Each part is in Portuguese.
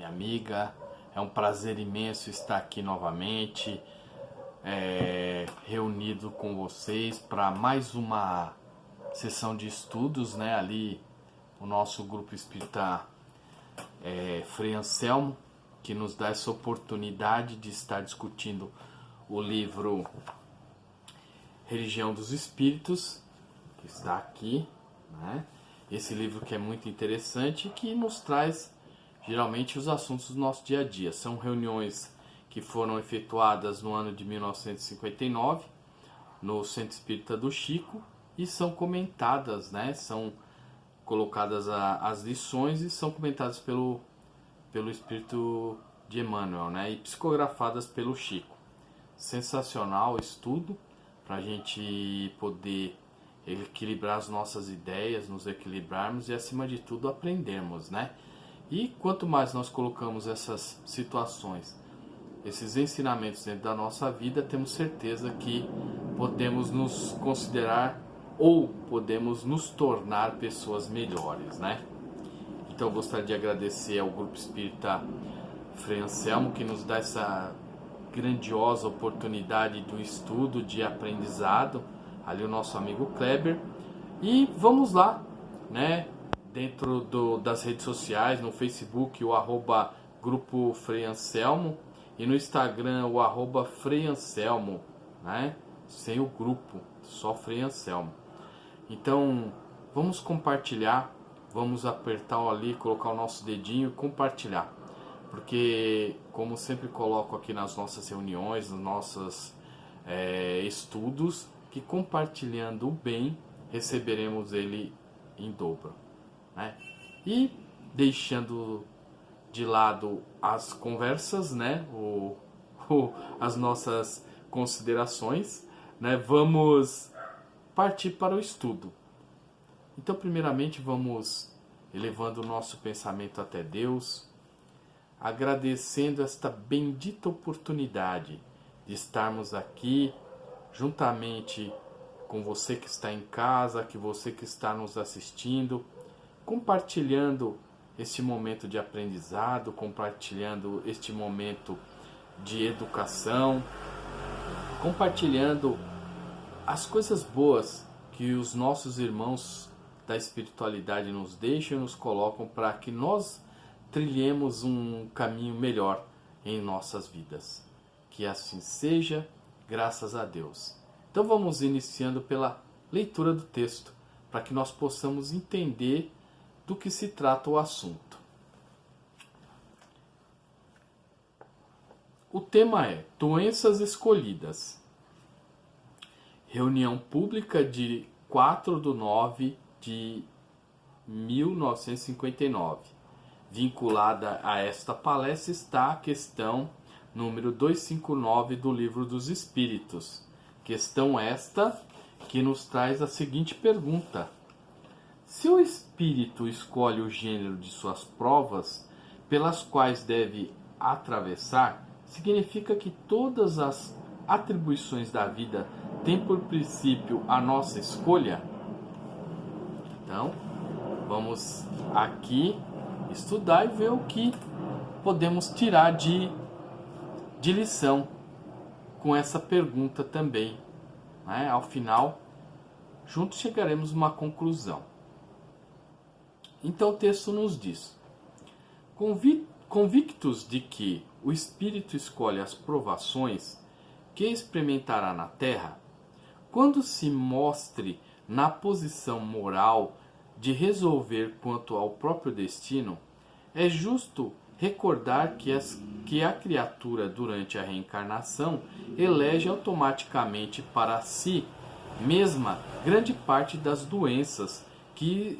minha amiga. É um prazer imenso estar aqui novamente, reunido com vocês para mais uma sessão de estudos, né? Ali o nosso grupo espírita Frei Anselmo, que nos dá essa oportunidade de estar discutindo o livro Religião dos Espíritos, que está aqui, né? Esse livro que é muito interessante e que nos traz geralmente os assuntos do nosso dia a dia. São reuniões que foram efetuadas no ano de 1959 no Centro Espírita do Chico e são comentadas, né? São colocadas as lições e são comentadas pelo Espírito de Emmanuel, né? E psicografadas pelo Chico. Sensacional estudo para a gente poder equilibrar as nossas ideias, nos equilibrarmos e acima de tudo aprendermos, né? E quanto mais nós colocamos essas situações, esses ensinamentos dentro da nossa vida, temos certeza que podemos nos considerar ou podemos nos tornar pessoas melhores, né? Então eu gostaria de agradecer ao Grupo Espírita Frei Anselmo, que nos dá essa grandiosa oportunidade do estudo, de aprendizado, ali o nosso amigo Kleber. E vamos lá, né? Dentro das redes sociais, no Facebook, o @Grupo Frei Anselmo, e no Instagram, o @Frei Anselmo, né? Sem o grupo, só Frei Anselmo. Então, vamos compartilhar, vamos apertar ali, colocar o nosso dedinho e compartilhar. Porque, como sempre coloco aqui nas nossas reuniões, nos nossos estudos, que compartilhando o bem, receberemos ele em dobro, né? E deixando de lado as conversas, né? As nossas considerações, né? Vamos partir para o estudo. Então, primeiramente, vamos elevando o nosso pensamento até Deus, agradecendo esta bendita oportunidade de estarmos aqui juntamente com você que está em casa, que você que está nos assistindo, compartilhando este momento de aprendizado, compartilhando este momento de educação, compartilhando as coisas boas que os nossos irmãos da espiritualidade nos deixam e nos colocam para que nós trilhemos um caminho melhor em nossas vidas. Que assim seja, graças a Deus. Então vamos iniciando pela leitura do texto, para que nós possamos entender do que se trata o assunto. O tema é Doenças Escolhidas. Reunião pública de 4/9/1959. Vinculada a esta palestra está a questão número 259 do Livro dos Espíritos. Questão esta que nos traz a seguinte pergunta: se o espírito escolhe o gênero de suas provas pelas quais deve atravessar, significa que todas as atribuições da vida têm por princípio a nossa escolha? Então, vamos aqui estudar e ver o que podemos tirar de lição com essa pergunta também, né? Ao final, juntos chegaremos a uma conclusão. Então o texto nos diz: convictos de que o espírito escolhe as provações que experimentará na terra, quando se mostre na posição moral de resolver quanto ao próprio destino, é justo recordar que a criatura durante a reencarnação elege automaticamente para si mesma grande parte das doenças que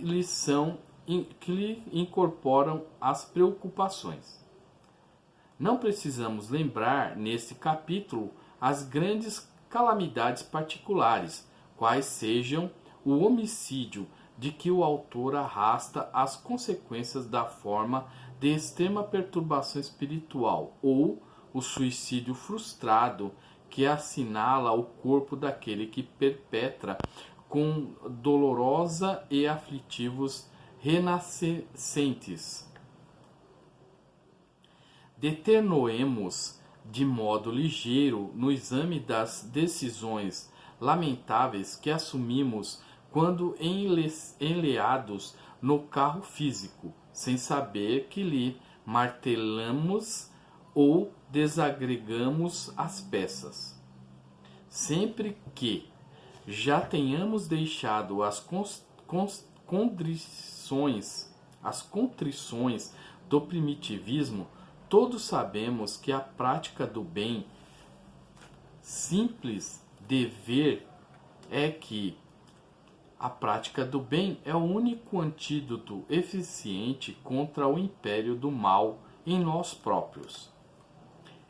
lhe incorporam as preocupações. Não precisamos lembrar neste capítulo as grandes calamidades particulares, quais sejam o homicídio de que o autor arrasta as consequências da forma de extrema perturbação espiritual, ou o suicídio frustrado que assinala o corpo daquele que perpetra com dolorosa e aflitivos renascentes Deternoemos de modo ligeiro no exame das decisões lamentáveis que assumimos quando enleados no carro físico, sem saber que lhe martelamos ou desagregamos as peças. Sempre que já tenhamos deixado as contrições do primitivismo, todos sabemos que a prática do bem, simples dever, é que a prática do bem é o único antídoto eficiente contra o império do mal em nós próprios.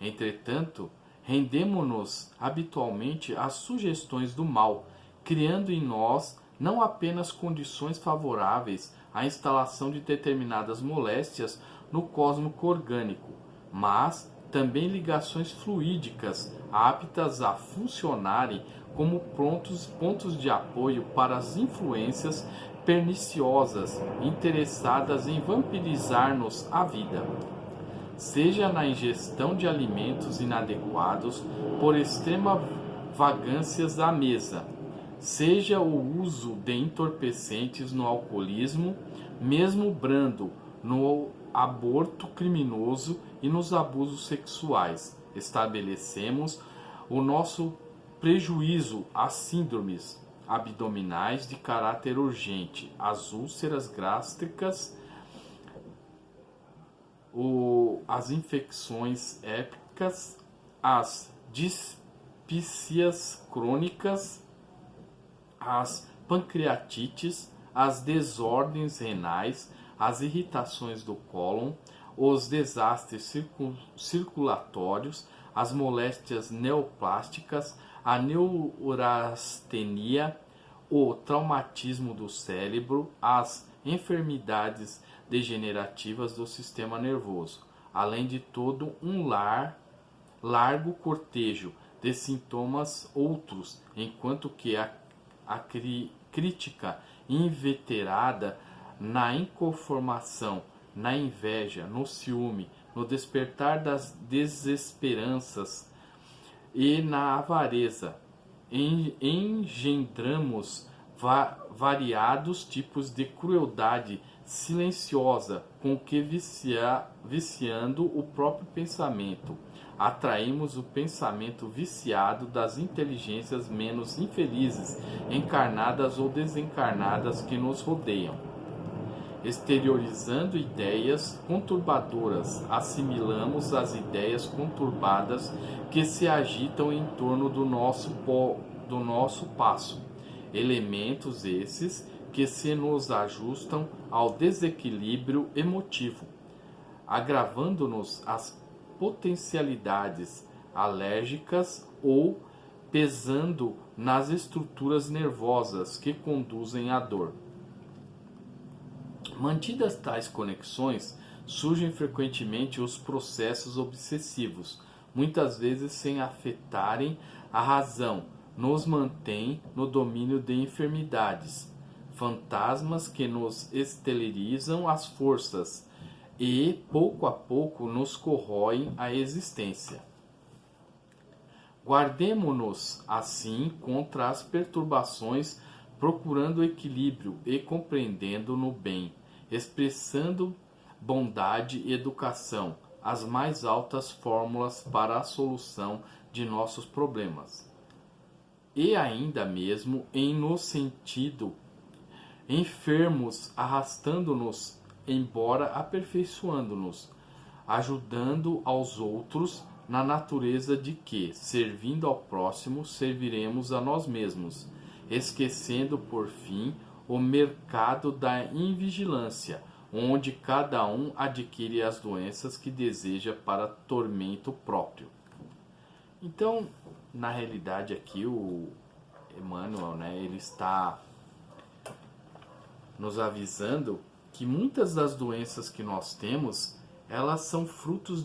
Entretanto, rendemo-nos habitualmente às sugestões do mal, criando em nós não apenas condições favoráveis à instalação de determinadas moléstias no cosmos orgânico, mas também ligações fluídicas aptas a funcionarem como prontos pontos de apoio para as influências perniciosas interessadas em vampirizar-nos a vida, seja na ingestão de alimentos inadequados por extrema vagâncias à mesa, seja o uso de entorpecentes no alcoolismo, mesmo brando, no aborto criminoso e nos abusos sexuais. Estabelecemos o nosso prejuízo às síndromes abdominais de caráter urgente, às úlceras gástricas, as infecções hépticas, as dispícias crônicas, as pancreatites, as desordens renais, as irritações do cólon, os desastres circulatórios, as moléstias neoplásticas, a neurastenia, o traumatismo do cérebro, as enfermidades degenerativas do sistema nervoso, além de todo um largo cortejo de sintomas outros, enquanto que a crítica inveterada na inconformação, na inveja, no ciúme, no despertar das desesperanças e na avareza, engendramos variados tipos de crueldade silenciosa com que viciando o próprio pensamento, atraímos o pensamento viciado das inteligências menos infelizes, encarnadas ou desencarnadas que nos rodeiam. Exteriorizando ideias conturbadoras, assimilamos as ideias conturbadas que se agitam em torno do nosso passo, elementos esses que se nos ajustam ao desequilíbrio emotivo, agravando-nos as potencialidades alérgicas ou pesando nas estruturas nervosas que conduzem à dor. Mantidas tais conexões, surgem frequentemente os processos obsessivos, muitas vezes sem afetarem a razão, nos mantêm no domínio de enfermidades, fantasmas que nos esterilizam as forças e, pouco a pouco, nos corroem a existência. Guardemo-nos, assim, contra as perturbações, procurando equilíbrio e compreendendo no bem, expressando bondade e educação, as mais altas fórmulas para a solução de nossos problemas. E ainda mesmo no sentido enfermos, arrastando-nos, embora aperfeiçoando-nos, ajudando aos outros na natureza de que, servindo ao próximo, serviremos a nós mesmos, esquecendo por fim o mercado da invigilância, onde cada um adquire as doenças que deseja para tormento próprio. Então, na realidade aqui o Emmanuel, ele está nos avisando que muitas das doenças que nós temos, elas são frutos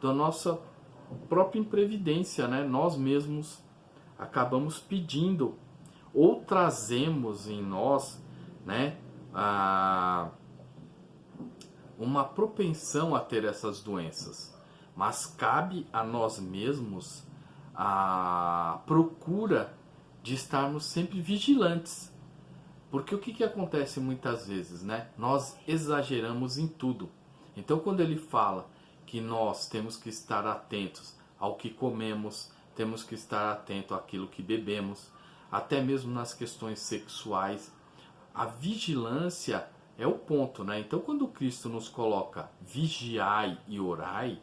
da nossa própria imprevidência, Nós mesmos acabamos pedindo ou trazemos em nós, uma propensão a ter essas doenças. mas cabe a nós mesmos a procura de estarmos sempre vigilantes. Porque o que acontece muitas vezes, né? Nós exageramos em tudo. Então, quando ele fala que nós temos que estar atentos ao que comemos, temos que estar atento àquilo que bebemos, até mesmo nas questões sexuais, a vigilância é o ponto, né? Então, quando Cristo nos coloca vigiai e orai,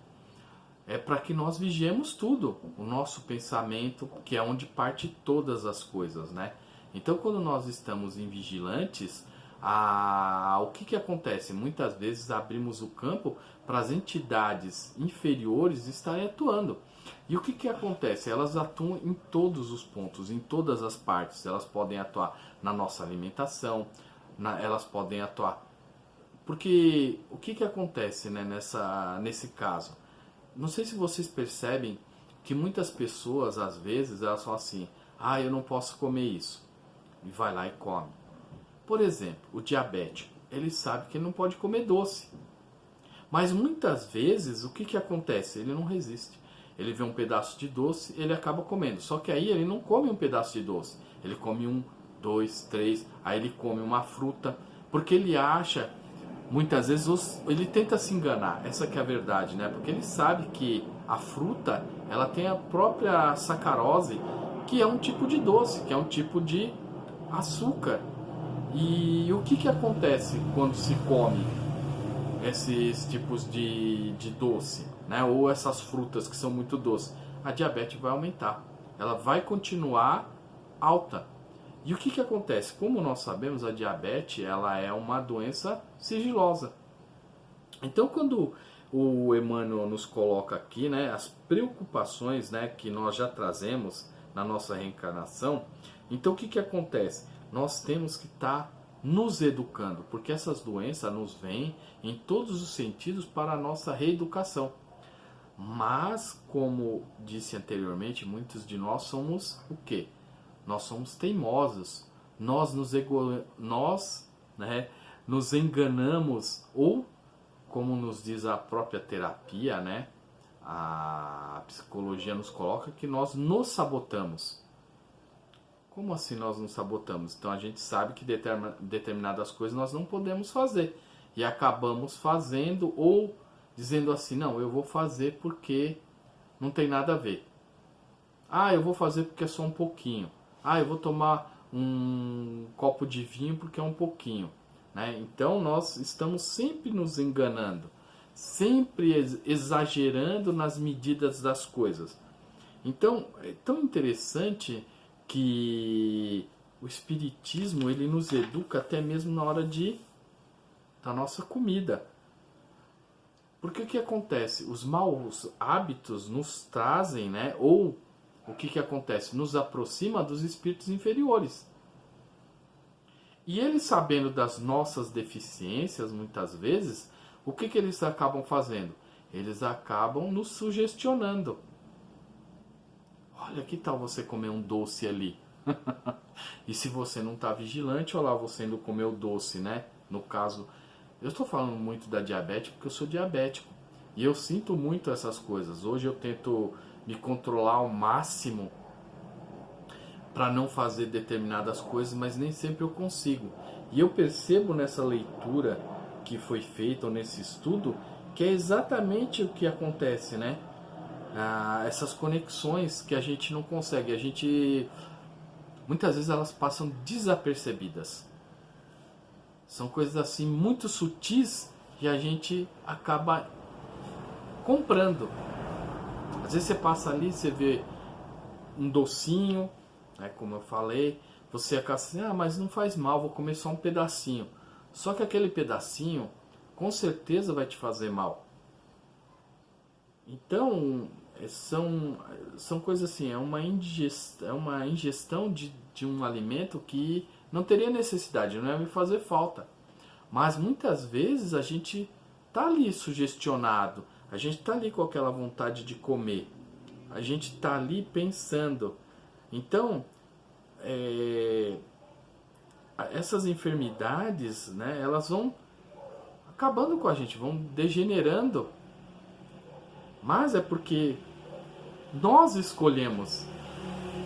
é para que nós vigiemos tudo, o nosso pensamento, que é onde parte todas as coisas, né? Então, quando nós estamos em vigilantes, o que acontece? Muitas vezes abrimos o campo para as entidades inferiores estarem atuando. E o que acontece? Elas atuam em todos os pontos, em todas as partes. Elas podem atuar na nossa alimentação, elas podem atuar... Porque o que acontece, né, nesse caso? Não sei se vocês percebem que muitas pessoas, às vezes, elas falam assim: ah, eu não posso comer isso. E vai lá e come. Por exemplo, o diabético, ele sabe que ele não pode comer doce. Mas muitas vezes, o que acontece? Ele não resiste. Ele vê um pedaço de doce, ele acaba comendo. Só que aí ele não come um pedaço de doce. Ele come 1, 2, 3, aí ele come uma fruta. Porque ele acha... Muitas vezes ele tenta se enganar, essa que é a verdade, né? Porque ele sabe que a fruta, ela tem a própria sacarose, que é um tipo de doce, que é um tipo de açúcar. E o que acontece quando se come esses tipos de doce, né? Ou essas frutas que são muito doces? A diabetes vai aumentar, ela vai continuar alta. E o que acontece? Como nós sabemos, a diabetes, ela é uma doença sigilosa. Então, quando o Emmanuel nos coloca aqui, né, as preocupações, né, que nós já trazemos na nossa reencarnação, então o que acontece? Nós temos que estar nos educando, porque essas doenças nos vêm em todos os sentidos para a nossa reeducação. Mas, como disse anteriormente, muitos de nós somos o quê? Nós somos teimosos, nós nos enganamos, ou, como nos diz a própria terapia, né, a psicologia nos coloca que nós nos sabotamos. Como assim nós nos sabotamos? Então a gente sabe que determinadas coisas nós não podemos fazer e acabamos fazendo, ou dizendo assim: não, eu vou fazer porque não tem nada a ver. Ah, eu vou fazer porque é só um pouquinho. Ah, eu vou tomar um copo de vinho porque é um pouquinho, né? Então nós estamos sempre nos enganando, sempre exagerando nas medidas das coisas. Então é tão interessante que o Espiritismo, ele nos educa até mesmo na hora da nossa comida. Porque o que acontece? Os maus hábitos nos trazem, né? Ou o que acontece? Nos aproxima dos espíritos inferiores. E eles, sabendo das nossas deficiências, muitas vezes, o que eles acabam fazendo? Eles acabam nos sugestionando. Olha, que tal você comer um doce ali? E se você não está vigilante, olha lá, você indo comer o doce, né? No caso, eu estou falando muito da diabetes porque eu sou diabético. E eu sinto muito essas coisas. Hoje eu tento me controlar ao máximo para não fazer determinadas coisas, mas nem sempre eu consigo. E eu percebo nessa leitura que foi feita, ou nesse estudo, que é exatamente o que acontece, né? Essas conexões que a gente não consegue. A gente, muitas vezes, elas passam desapercebidas. São coisas assim muito sutis e a gente acaba comprando. Às vezes você passa ali, você vê um docinho, né, como eu falei, você acaba assim: ah, mas não faz mal, vou comer só um pedacinho. Só que aquele pedacinho, com certeza vai te fazer mal. Então, são coisas assim, é uma ingestão de um alimento que não teria necessidade, não ia me fazer falta. Mas muitas vezes a gente está ali sugestionado, a gente está ali com aquela vontade de comer, a gente está ali pensando. Então, essas enfermidades, né, elas vão acabando com a gente, vão degenerando. mas é porque nós escolhemos.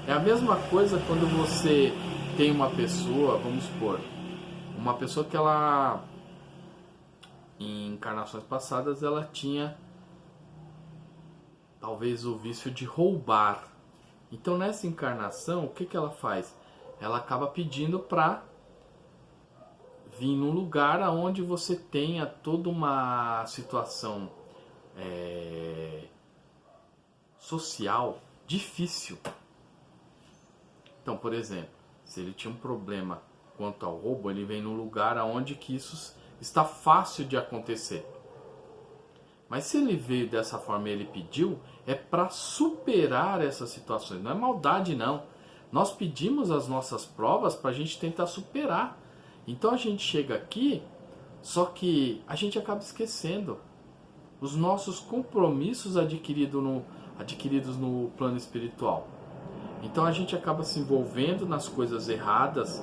É a mesma coisa quando você tem uma pessoa, vamos supor, uma pessoa que ela, em encarnações passadas, ela tinha talvez o vício de roubar. Então nessa encarnação, o que ela faz? Ela acaba pedindo para vir num lugar onde você tenha toda uma situação social difícil. Então, por exemplo, se ele tinha um problema quanto ao roubo, ele vem num lugar onde que isso está fácil de acontecer. Mas se ele veio dessa forma e ele pediu, é para superar essas situações. Não é maldade, não. Nós pedimos as nossas provas para a gente tentar superar. Então a gente chega aqui, só que a gente acaba esquecendo os nossos compromissos adquiridos no plano espiritual. Então a gente acaba se envolvendo nas coisas erradas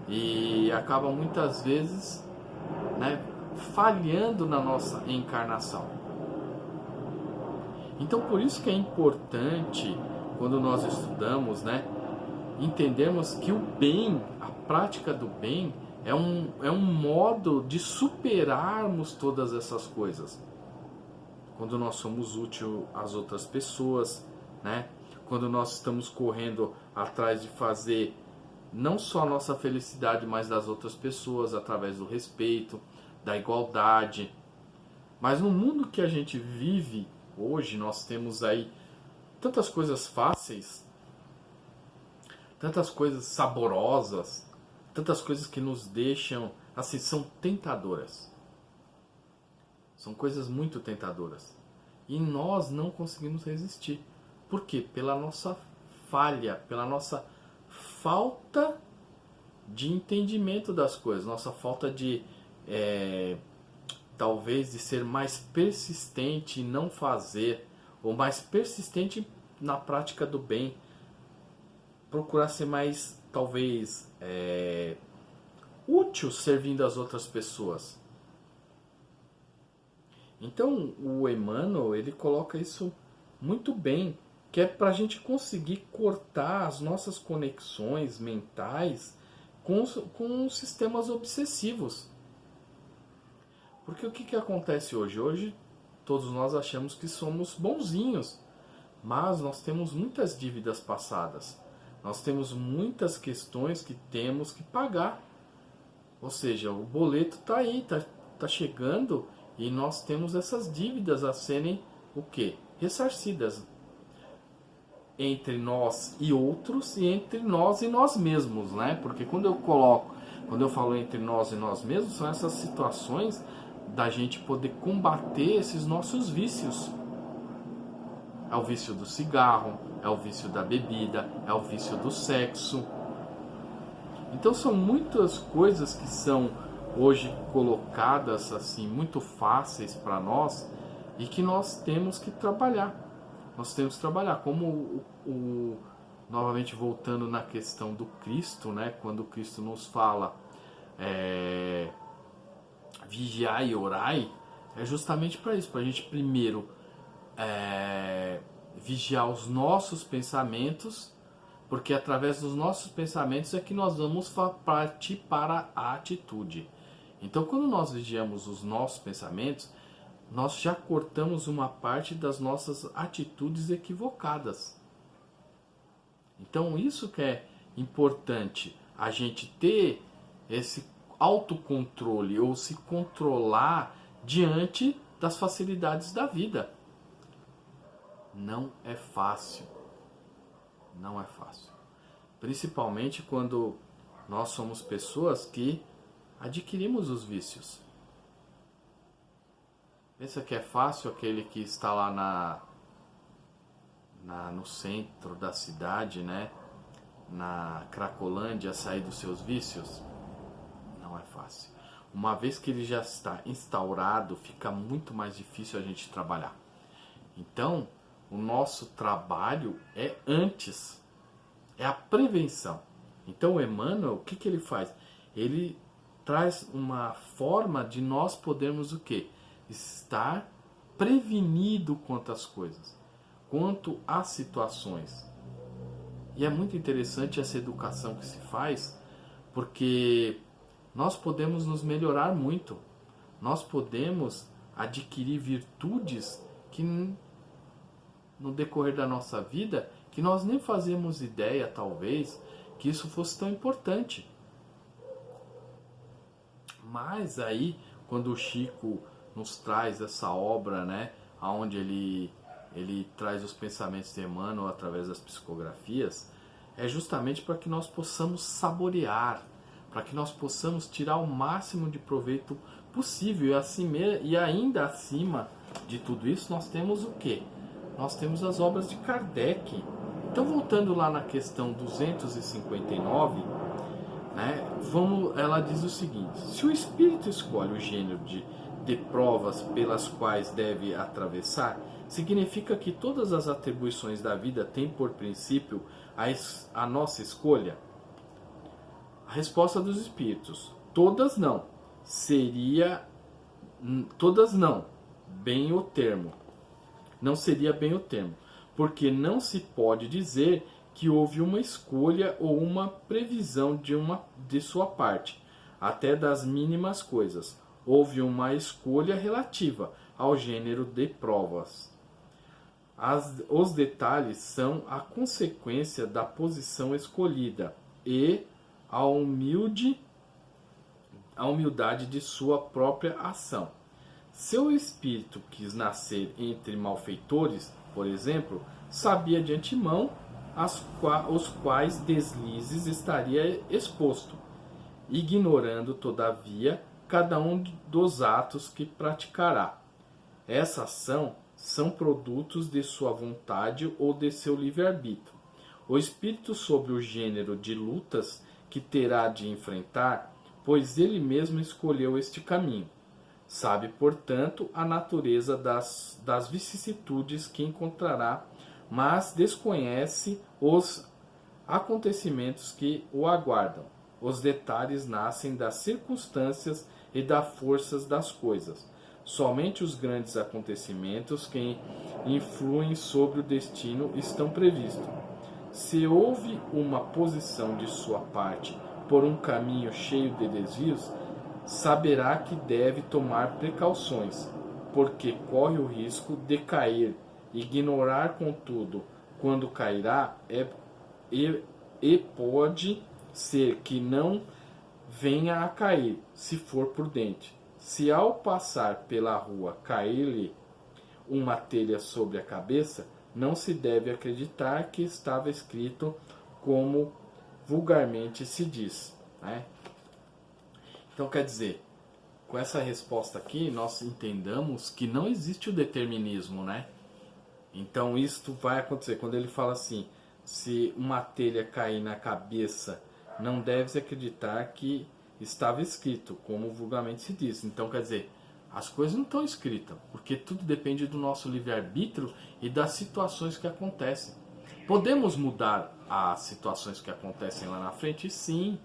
e acaba muitas vezes, né, falhando na nossa encarnação. Então por isso que é importante, quando nós estudamos, né, entendermos que o bem, a prática do bem, é um modo de superarmos todas essas coisas. Quando nós somos úteis às outras pessoas, né? Quando nós estamos correndo atrás de fazer não só a nossa felicidade, mas das outras pessoas, através do respeito, da igualdade. Mas no mundo que a gente vive hoje, nós temos aí tantas coisas fáceis, tantas coisas saborosas, tantas coisas que nos deixam, assim, são tentadoras. São coisas muito tentadoras. E nós não conseguimos resistir. Por quê? Pela nossa falha, pela nossa falta de entendimento das coisas, nossa falta de, talvez, de ser mais persistente em não fazer, ou mais persistente na prática do bem, procurar ser mais, talvez, útil servindo as outras pessoas. Então o Emmanuel, ele coloca isso muito bem, que é para a gente conseguir cortar as nossas conexões mentais com sistemas obsessivos. Porque o que acontece hoje? Hoje todos nós achamos que somos bonzinhos, mas nós temos muitas dívidas passadas. Nós temos muitas questões que temos que pagar. Ou seja, o boleto está aí, está chegando, e nós temos essas dívidas a serem o quê? Ressarcidas. Entre nós e outros, e entre nós e nós mesmos, né? Porque quando eu falo entre nós e nós mesmos, são essas situações da gente poder combater esses nossos vícios. É o vício do cigarro, é o vício da bebida, é o vício do sexo. Então são muitas coisas que são hoje colocadas assim muito fáceis para nós e que nós temos que trabalhar. Nós temos que trabalhar, como novamente voltando na questão do Cristo, né? Quando o Cristo nos fala vigiai e orai, é justamente para isso, para a gente primeiro vigiar os nossos pensamentos, porque através dos nossos pensamentos é que nós vamos partir para a atitude. Então, quando nós vigiamos os nossos pensamentos, nós já cortamos uma parte das nossas atitudes equivocadas. Então, isso que é importante, a gente ter esse autocontrole ou se controlar diante das facilidades da vida. Não é fácil. Não é fácil. Principalmente quando nós somos pessoas que adquirimos os vícios. Pensa que é fácil aquele que está lá no centro da cidade, né? Na Cracolândia, sair dos seus vícios? Não é fácil. Uma vez que ele já está instaurado, fica muito mais difícil a gente trabalhar. Então, o nosso trabalho é antes, é a prevenção. Então o Emmanuel, o que ele faz? Ele traz uma forma de nós podermos o quê? Estar prevenido quanto às coisas, quanto às situações. E é muito interessante essa educação que se faz, porque nós podemos nos melhorar muito, nós podemos adquirir virtudes que no decorrer da nossa vida, que nós nem fazemos ideia, talvez, que isso fosse tão importante. Mas aí, quando o Chico nos traz essa obra, né, onde ele traz os pensamentos de Emmanuel através das psicografias, é justamente para que nós possamos saborear, para que nós possamos tirar o máximo de proveito possível. E ainda acima de tudo isso, nós temos o quê? Nós temos as obras de Kardec. Então, voltando lá na questão 259, né, ela diz o seguinte: se o espírito escolhe o gênero de provas pelas quais deve atravessar, significa que todas as atribuições da vida têm por princípio a nossa escolha? A resposta dos espíritos: todas não. Todas não. Bem o termo. Não seria bem o termo. Porque não se pode dizer que houve uma escolha ou uma previsão de sua parte, até das mínimas coisas. Houve uma escolha relativa ao gênero de provas. Os detalhes são a consequência da posição escolhida e a humildade de sua própria ação. Se o espírito quis nascer entre malfeitores, por exemplo, sabia de antemão os quais deslizes estaria exposto, ignorando, todavia, cada um dos atos que praticará. Essa ação são produtos de sua vontade ou de seu livre-arbítrio. O espírito sobre o gênero de lutas que terá de enfrentar, pois ele mesmo escolheu este caminho. Sabe, portanto, a natureza das vicissitudes que encontrará, mas desconhece os acontecimentos que o aguardam. Os detalhes nascem das circunstâncias e das forças das coisas. Somente os grandes acontecimentos que influem sobre o destino estão previstos. Se houve uma posição de sua parte por um caminho cheio de desvios, saberá que deve tomar precauções, porque corre o risco de cair. Ignorar, contudo, quando cairá, e pode ser que não venha a cair, se for prudente. Se ao passar pela rua cair-lhe uma telha sobre a cabeça, não se deve acreditar que estava escrito como vulgarmente se diz, né? Então, quer dizer, com essa resposta aqui, nós entendamos que não existe o determinismo, né? Então, isto vai acontecer. Quando ele fala assim, se uma telha cair na cabeça, não deves acreditar que estava escrito, como vulgarmente se diz. Então, quer dizer, as coisas não estão escritas, porque tudo depende do nosso livre-arbítrio e das situações que acontecem. Podemos mudar as situações que acontecem lá na frente? Sim.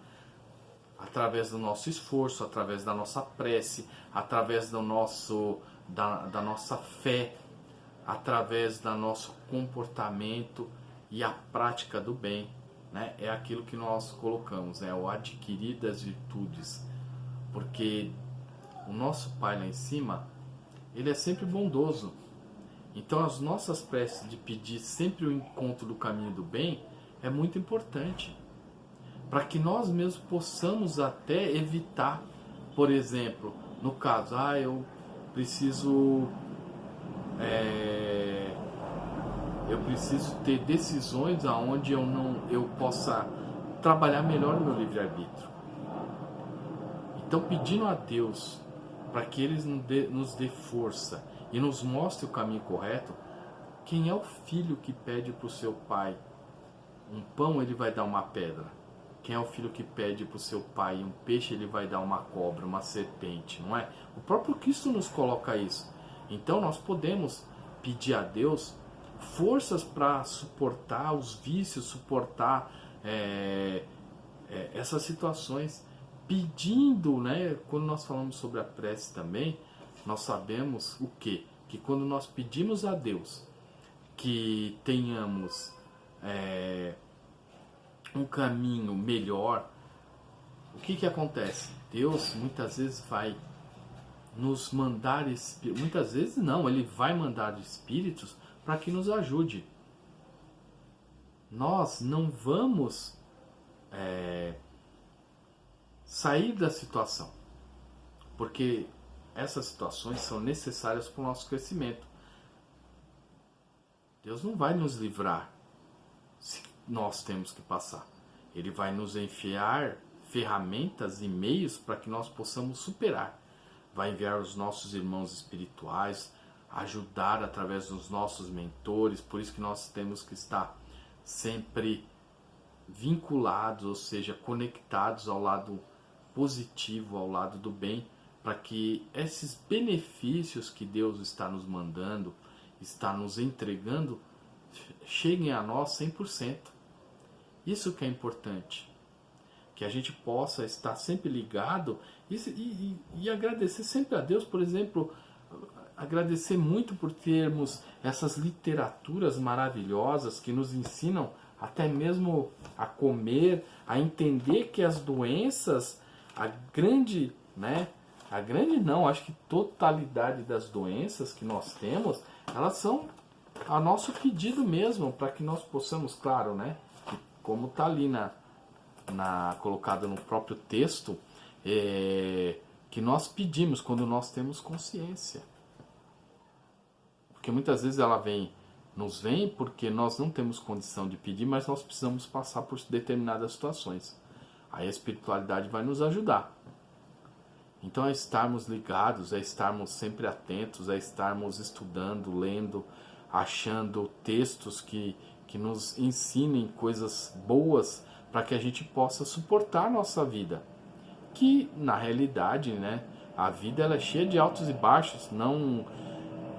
Através do nosso esforço, através da nossa prece, através da nossa fé, através do nosso comportamento e a prática do bem, né? É aquilo que nós colocamos, né? O adquirir das virtudes, porque o nosso Pai lá em cima, ele é sempre bondoso. Então as nossas preces de pedir sempre o encontro do caminho do bem é muito importante, para que nós mesmos possamos até evitar, por exemplo, no caso, eu preciso ter decisões aonde eu possa trabalhar melhor o meu livre-arbítrio. Então, pedindo a Deus para que Ele nos dê força e nos mostre o caminho correto. Quem é o filho que pede para o seu pai um pão, ele vai dar uma pedra? Quem é o filho que pede para o seu pai um peixe, ele vai dar uma cobra, uma serpente, não é? O próprio Cristo nos coloca isso. Então nós podemos pedir a Deus forças para suportar os vícios, suportar essas situações, pedindo, né? Quando nós falamos sobre a prece também, nós sabemos o quê? que quando nós pedimos a Deus que tenhamos um caminho melhor, o que acontece? Deus muitas vezes vai nos mandar espíritos, muitas vezes não, Ele vai mandar espíritos para que nos ajude. Nós não vamos sair da situação, porque essas situações são necessárias para o nosso crescimento. Deus não vai nos livrar se nós temos que passar. Ele vai nos enfiar ferramentas e meios para que nós possamos superar. Vai enviar os nossos irmãos espirituais, ajudar através dos nossos mentores. Por isso que nós temos que estar sempre vinculados, ou seja, conectados ao lado positivo, ao lado do bem, para que esses benefícios que Deus está nos mandando, está nos entregando, cheguem a nós 100%. Isso que é importante. Que a gente possa estar sempre ligado e agradecer sempre a Deus, por exemplo, agradecer muito por termos essas literaturas maravilhosas que nos ensinam até mesmo a comer, a entender que as doenças, acho que totalidade das doenças que nós temos, elas são a nosso pedido mesmo, para que nós possamos, claro, né, como está ali colocado no próprio texto, que nós pedimos quando nós temos consciência. Porque muitas vezes ela nos vem porque nós não temos condição de pedir, mas nós precisamos passar por determinadas situações. Aí a espiritualidade vai nos ajudar. Então é estarmos ligados, é estarmos sempre atentos, é estarmos estudando, lendo, achando textos que nos ensinem coisas boas para que a gente possa suportar a nossa vida. Que na realidade, né, a vida ela é cheia de altos e baixos, não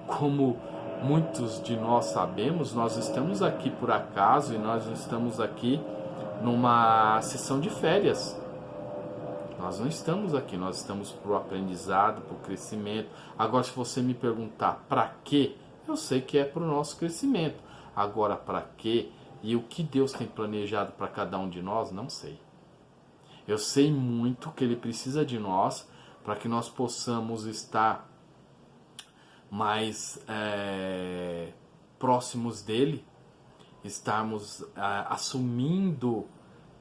como muitos de nós sabemos, nós estamos aqui por acaso e nós não estamos aqui numa sessão de férias. Nós não estamos aqui, nós estamos para o aprendizado, para o crescimento. Agora, se você me perguntar para quê, eu sei que é para o nosso crescimento. Agora, para quê e o que Deus tem planejado para cada um de nós, não sei. Eu sei muito que Ele precisa de nós para que nós possamos estar mais próximos dEle, estarmos assumindo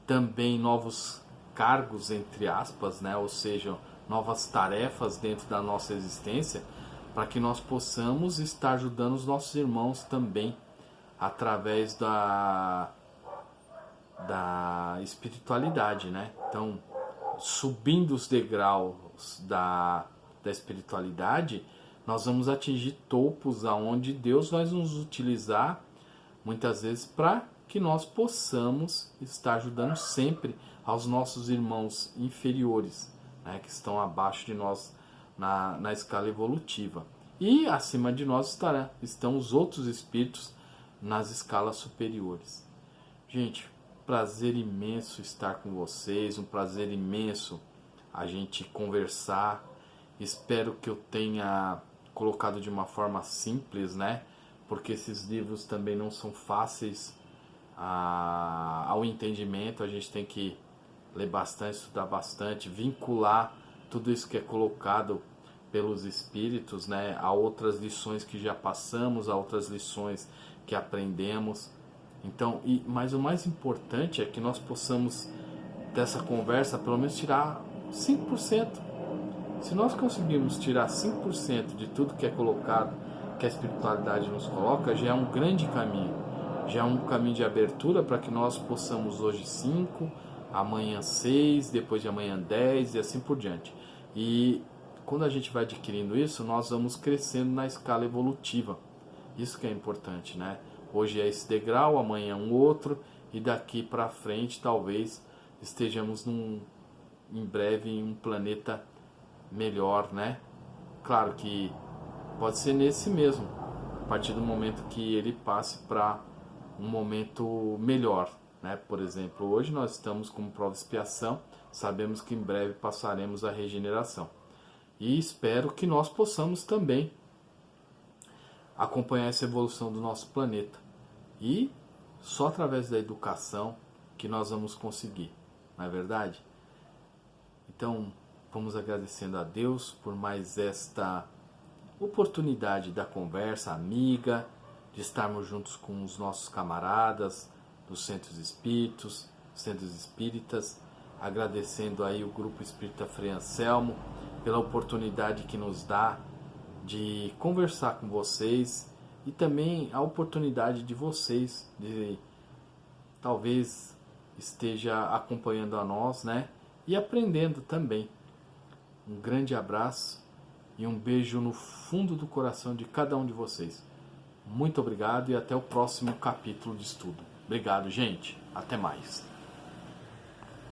também novos cargos, entre aspas, né? Ou seja, novas tarefas dentro da nossa existência, para que nós possamos estar ajudando os nossos irmãos também, através da espiritualidade, né? Então, subindo os degraus da espiritualidade, nós vamos atingir topos aonde Deus vai nos utilizar, muitas vezes, para que nós possamos estar ajudando sempre aos nossos irmãos inferiores, né, que estão abaixo de nós na escala evolutiva. E acima de nós estão os outros espíritos nas escalas superiores. Gente, prazer imenso estar com vocês, um prazer imenso a gente conversar. Espero que eu tenha colocado de uma forma simples, né? Porque esses livros também não são fáceis ao entendimento. A gente tem que ler bastante, estudar bastante, vincular tudo isso que é colocado pelos espíritos, né, a outras lições que já passamos, a outras lições que aprendemos. Então, mas o mais importante é que nós possamos dessa conversa pelo menos tirar 5%. Se nós conseguirmos tirar 5% de tudo que é colocado, que a espiritualidade nos coloca, já é um grande caminho. Já é um caminho de abertura para que nós possamos hoje 5, amanhã 6, depois de amanhã 10 e assim por diante. E quando a gente vai adquirindo isso, nós vamos crescendo na escala evolutiva. Isso que é importante, né? Hoje é esse degrau, amanhã um outro, e daqui para frente talvez estejamos em breve em um planeta melhor, né? Claro que pode ser nesse mesmo, a partir do momento que ele passe para um momento melhor, né? Por exemplo, hoje nós estamos como prova de expiação, sabemos que em breve passaremos a regeneração. E espero que nós possamos também acompanhar essa evolução do nosso planeta. E só através da educação que nós vamos conseguir, não é verdade? Então, vamos agradecendo a Deus por mais esta oportunidade da conversa amiga, de estarmos juntos com os nossos camaradas dos centros espíritas, agradecendo aí o Grupo Espírita Frei Anselmo pela oportunidade que nos dá de conversar com vocês e também a oportunidade de vocês de talvez esteja acompanhando a nós, né? E aprendendo também. Um grande abraço e um beijo no fundo do coração de cada um de vocês. Muito obrigado e até o próximo capítulo de estudo. Obrigado, gente. Até mais.